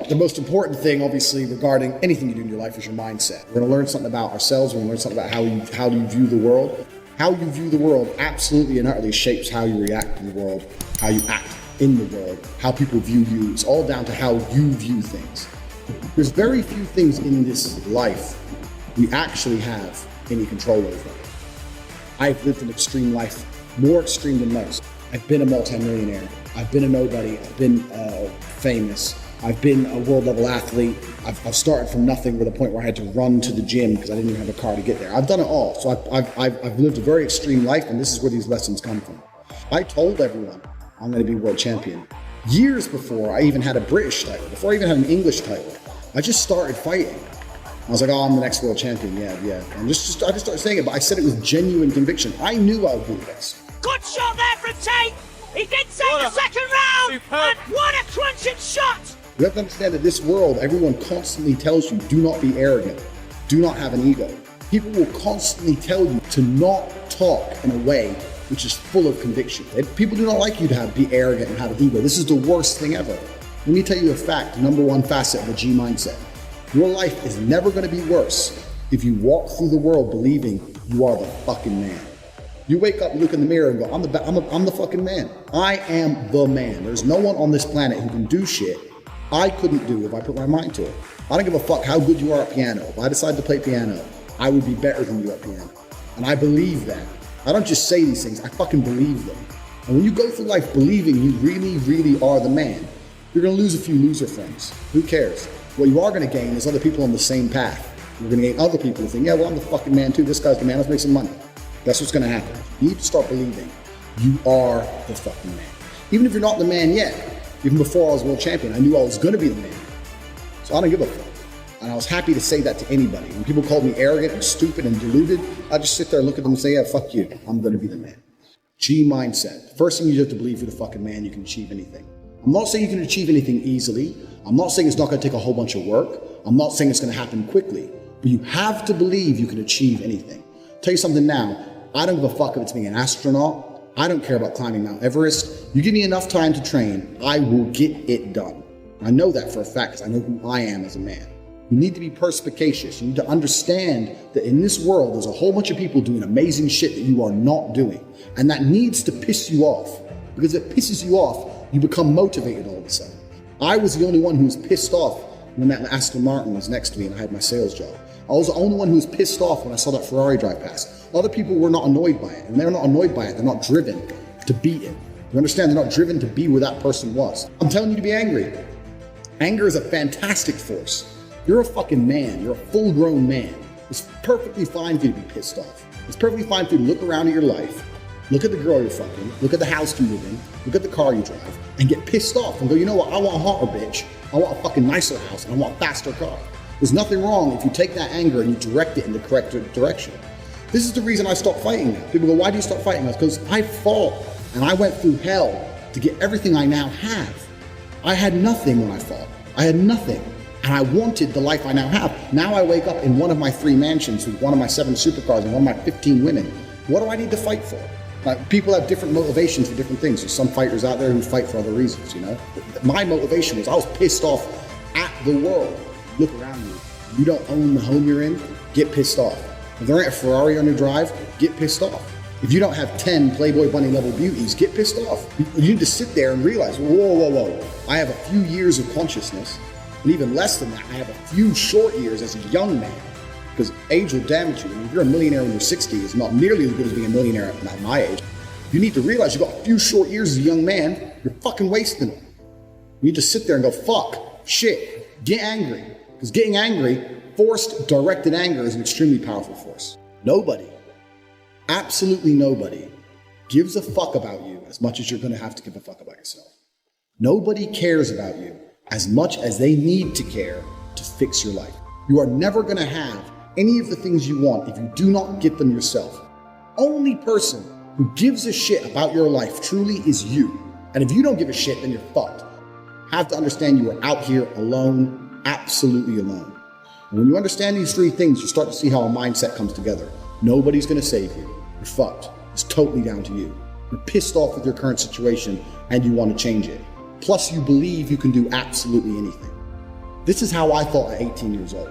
The most important thing, obviously, regarding anything you do in your life is your mindset. We're going to learn something about ourselves. We're going to learn something about how you view the world. How you view the world absolutely and utterly shapes how you react to the world, how you act in the world, how people view you. It's all down to how you view things. There's very few things in this life we actually have any control over. I've lived an extreme life, more extreme than most. I've been a multimillionaire. I've been a nobody. I've been famous. I've been a world level athlete. I've started from nothing with a point where I had to run to the gym because I didn't even have a car to get there. I've done it all. So I've lived a very extreme life, and this is where these lessons come from. I told everyone I'm going to be world champion years before I even had a British title, before I even had an English title. I just started fighting. I was like, oh, I'm the next world champion. Yeah. And I just started saying it, but I said it with genuine conviction. I knew I would do this. Good shot there from Tate. He did take the second round. Superb. And what a crunching shot. You have to understand that this world, everyone constantly tells you, do not be arrogant. Do not have an ego. People will constantly tell you to not talk in a way which is full of conviction. People do not like you to be arrogant and have an ego. This is the worst thing ever. Let me tell you a fact, number one facet of a G mindset. Your life is never going to be worse if you walk through the world believing you are the fucking man. You wake up, look in the mirror and go, I'm the fucking man. I am the man. There's no one on this planet who can do shit I couldn't do if I put my mind to it. I don't give a fuck how good you are at piano. If I decide to play piano, I would be better than you at piano. And I believe that. I don't just say these things, I fucking believe them. And when you go through life believing you really, really are the man, you're gonna lose a few loser friends. Who cares? What you are gonna gain is other people on the same path. You're gonna gain other people who think, yeah, well, I'm the fucking man too. This guy's the man, let's make some money. That's what's gonna happen. You need to start believing you are the fucking man. Even if you're not the man yet, even before I was world champion, I knew I was gonna be the man. So I don't give a fuck. And I was happy to say that to anybody. When people called me arrogant and stupid and deluded, I just sit there and look at them and say, yeah, fuck you. I'm gonna be the man. G mindset. First thing you have to believe you're the fucking man, you can achieve anything. I'm not saying you can achieve anything easily. I'm not saying it's not gonna take a whole bunch of work. I'm not saying it's gonna happen quickly. But you have to believe you can achieve anything. I'll tell you something now, I don't give a fuck if it's being an astronaut. I don't care about climbing Mount Everest. You give me enough time to train, I will get it done. I know that for a fact because I know who I am as a man. You need to be perspicacious. You need to understand that in this world, there's a whole bunch of people doing amazing shit that you are not doing. And that needs to piss you off. Because if it pisses you off, you become motivated all of a sudden. I was the only one who was pissed off when that Aston Martin was next to me and I had my sales job. I was the only one who was pissed off when I saw that Ferrari drive past. Other people were not annoyed by it. And they're not annoyed by it. They're not driven to beat it. You understand? They're not driven to be where that person was. I'm telling you to be angry. Anger is a fantastic force. You're a fucking man. You're a full-grown man. It's perfectly fine for you to be pissed off. It's perfectly fine for you to look around at your life, look at the girl you're fucking, look at the house you live in, look at the car you drive, and get pissed off and go, you know what? I want a hotter bitch. I want a fucking nicer house. And I want a faster car. There's nothing wrong if you take that anger and you direct it in the correct direction. This is the reason I stopped fighting now. People go, why do you stop fighting? That's because I fought and I went through hell to get everything I now have. I had nothing when I fought. I had nothing. And I wanted the life I now have. Now I wake up in one of my 3 mansions with one of my 7 supercars and one of my 15 women. What do I need to fight for? People have different motivations for different things. There's some fighters out there who fight for other reasons, you know? My motivation was I was pissed off at the world. Look around you. You don't own the home you're in, get pissed off. If there ain't a Ferrari on your drive, get pissed off. If you don't have 10 Playboy Bunny level beauties, get pissed off. You need to sit there and realize, whoa. I have a few years of consciousness, and even less than that, I have a few short years as a young man, because age will damage you. And if you're a millionaire when you're 60, it's not nearly as good as being a millionaire at my age. You need to realize you've got a few short years as a young man, you're fucking wasting them. You need to sit there and go, fuck, shit, get angry. Because getting angry, forced, directed anger is an extremely powerful force. Nobody, absolutely nobody, gives a fuck about you as much as you're going to have to give a fuck about yourself. Nobody cares about you as much as they need to care to fix your life. You are never going to have any of the things you want if you do not get them yourself. Only person who gives a shit about your life truly is you. And if you don't give a shit, then you're fucked. Have to understand you are out here alone. Absolutely alone. And when you understand these 3 things, you start to see how a mindset comes together. Nobody's going to save you. You're fucked. It's totally down to you. You're pissed off with your current situation and you want to change it. Plus, you believe you can do absolutely anything. This is how I thought at 18 years old.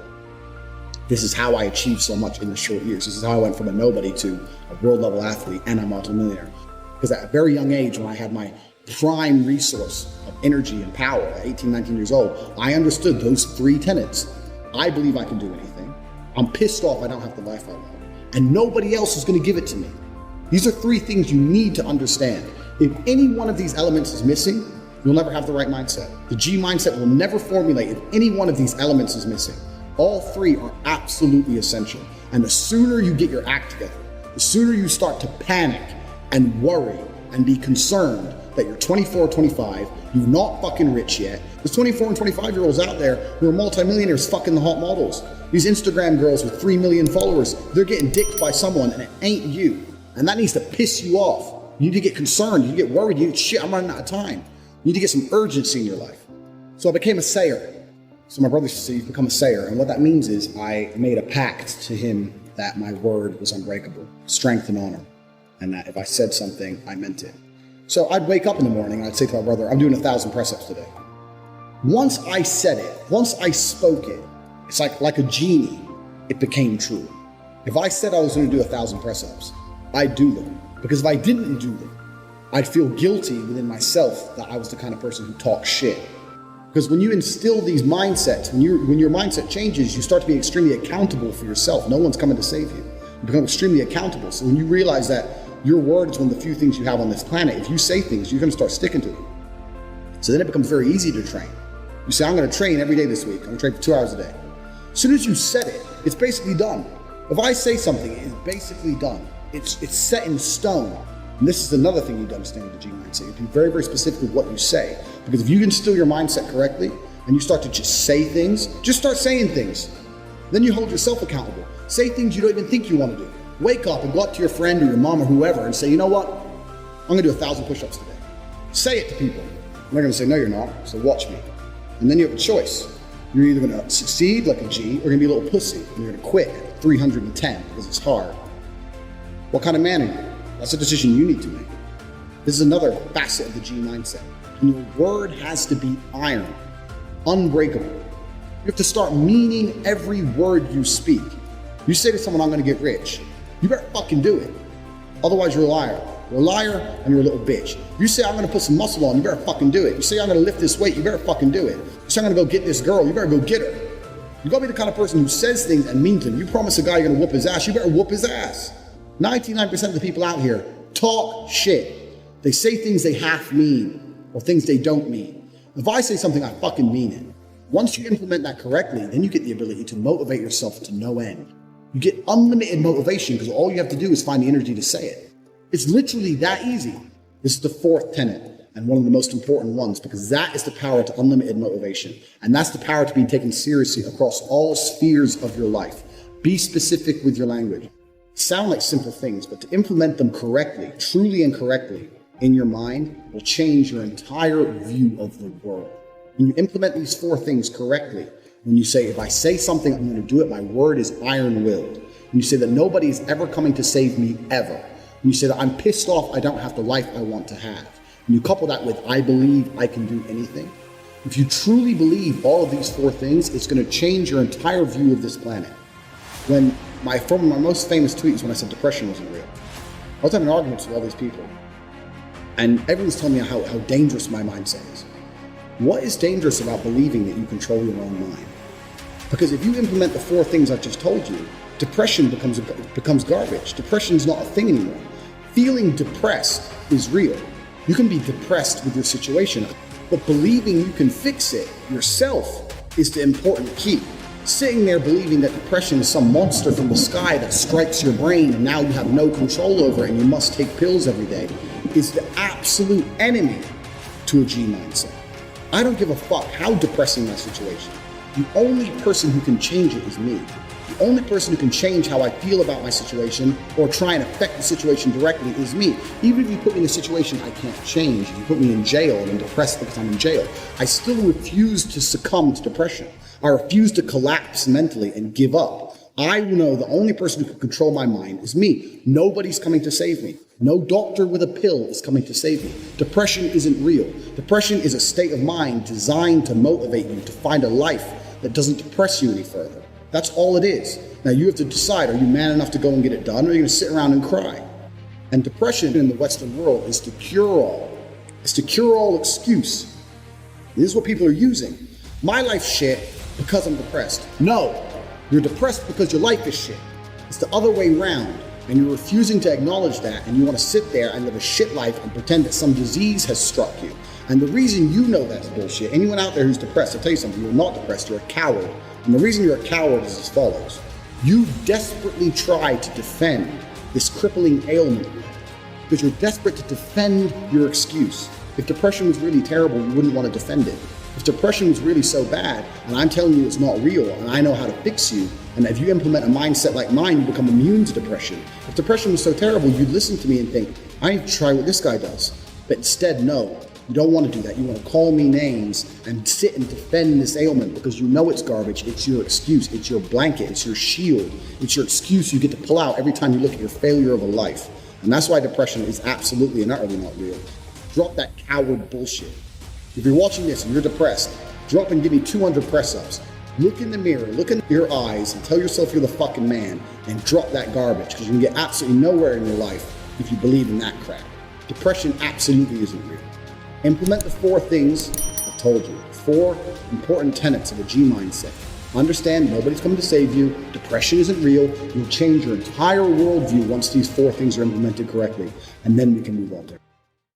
This is how I achieved so much in the short years. This is how I went from a nobody to a world level athlete and a multimillionaire. Because at a very young age, when I had my prime resource of energy and power at 18, 19 years old, I understood those 3 tenets. I believe I can do anything. I'm pissed off I don't have the life I want. And nobody else is going to give it to me. These are 3 things you need to understand. If any one of these elements is missing, you'll never have the right mindset. The G mindset will never formulate if any one of these elements is missing. All 3 are absolutely essential. And the sooner you get your act together, the sooner you start to panic and worry and be concerned that you're 24 or 25, you're not fucking rich yet. There's 24 and 25-year-olds out there who are multimillionaires fucking the hot models. These Instagram girls with 3 million followers, they're getting dicked by someone and it ain't you. And that needs to piss you off. You need to get concerned, you need to get worried, you need, shit, I'm running out of time. You need to get some urgency in your life. So I became a sayer. So my brother used to say, you've become a sayer. And what that means is I made a pact to him that my word was unbreakable, strength and honor. And that if I said something, I meant it. So I'd wake up in the morning and I'd say to my brother, I'm doing 1,000 press-ups today. Once I said it, once I spoke it, it's like a genie, it became true. If I said I was going to do 1,000 press-ups, I'd do them. Because if I didn't do them, I'd feel guilty within myself that I was the kind of person who talks shit. Because when you instill these mindsets, when your mindset changes, you start to be extremely accountable for yourself. No one's coming to save you. You become extremely accountable. So when you realize that your word is one of the few things you have on this planet, if you say things, you're going to start sticking to them. So then it becomes very easy to train. You say, I'm going to train every day this week. I'm going to train for 2 hours a day. As soon as you said it, it's basically done. If I say something, it's basically done. It's set in stone. And this is another thing you need to understand with the G mindset. You be very, very specific with what you say. Because if you can instill your mindset correctly and you start to just say things, just start saying things. Then you hold yourself accountable. Say things you don't even think you want to do. Wake up and go up to your friend or your mom or whoever and say, you know what? I'm going to do 1,000 push-ups today. Say it to people. And they're going to say, no, you're not. So watch me. And then you have a choice. You're either going to succeed like a G or you're going to be a little pussy. And you're going to quit at 310 because it's hard. What kind of man are you? That's a decision you need to make. This is another facet of the G mindset. And your word has to be iron, unbreakable. You have to start meaning every word you speak. You say to someone, I'm going to get rich. You better fucking do it. Otherwise, you're a liar. You're a liar and you're a little bitch. You say, I'm going to put some muscle on, you better fucking do it. You say, I'm going to lift this weight, you better fucking do it. You say, I'm going to go get this girl, you better go get her. You got to be the kind of person who says things and means them. You promise a guy you're going to whoop his ass, you better whoop his ass. 99% of the people out here talk shit. They say things they half mean or things they don't mean. If I say something, I fucking mean it. Once you implement that correctly, then you get the ability to motivate yourself to no end. You get unlimited motivation because all you have to do is find the energy to say it. It's literally that easy. This is the 4th tenet and one of the most important ones because that is the power to unlimited motivation. And that's the power to be taken seriously across all spheres of your life. Be specific with your language. Sound like simple things, but to implement them correctly, truly and correctly in your mind will change your entire view of the world. When you implement these 4 things correctly, when you say, if I say something, I'm going to do it, my word is iron-willed. When you say that nobody is ever coming to save me, ever. When you say that I'm pissed off, I don't have the life I want to have. When you couple that with, I believe I can do anything. If you truly believe all of these 4 things, it's going to change your entire view of this planet. One of my most famous tweets when I said depression wasn't real. I was having arguments with all these people. And everyone's telling me how dangerous my mindset is. What is dangerous about believing that you control your own mind? Because if you implement the 4 things I've just told you, depression becomes garbage. Depression is not a thing anymore. Feeling depressed is real. You can be depressed with your situation, but believing you can fix it yourself is the important key. Sitting there believing that depression is some monster from the sky that strikes your brain and now you have no control over it and you must take pills every day is the absolute enemy to a G mindset. I don't give a fuck how depressing my situation. The only person who can change it is me. The only person who can change how I feel about my situation or try and affect the situation directly is me. Even if you put me in a situation I can't change, if you put me in jail and I'm depressed because I'm in jail, I still refuse to succumb to depression. I refuse to collapse mentally and give up. I know the only person who can control my mind is me. Nobody's coming to save me. No doctor with a pill is coming to save me. Depression isn't real. Depression is a state of mind designed to motivate you to find a life that doesn't depress you any further. That's all it is. Now you have to decide, are you man enough to go and get it done, or are you going to sit around and cry? And depression in the Western world is the cure-all. It's the cure-all excuse. This is what people are using. My life's shit because I'm depressed. No, you're depressed because your life is shit. It's the other way around, and you're refusing to acknowledge that, and you want to sit there and live a shit life and pretend that some disease has struck you. And the reason you know that's bullshit, anyone out there who's depressed, I'll tell you something, you're not depressed, you're a coward. And the reason you're a coward is as follows. You desperately try to defend this crippling ailment because you're desperate to defend your excuse. If depression was really terrible, you wouldn't want to defend it. If depression was really so bad, and I'm telling you it's not real, and I know how to fix you, and if you implement a mindset like mine, you become immune to depression. If depression was so terrible, you'd listen to me and think, I need to try what this guy does. But instead, no, you don't want to do that. You want to call me names and sit and defend this ailment because you know it's garbage. It's your excuse. It's your blanket. It's your shield. It's your excuse you get to pull out every time you look at your failure of a life. And that's why depression is absolutely and utterly not real. Drop that coward bullshit. If you're watching this and you're depressed, drop and give me 200 press-ups. Look in the mirror, look in your eyes and tell yourself you're the fucking man and drop that garbage because you can get absolutely nowhere in your life if you believe in that crap. Depression absolutely isn't real. Implement the 4 things I've told you. 4 important tenets of a G mindset. Understand nobody's coming to save you. Depression isn't real. You'll change your entire worldview once these 4 things are implemented correctly. And then we can move on there.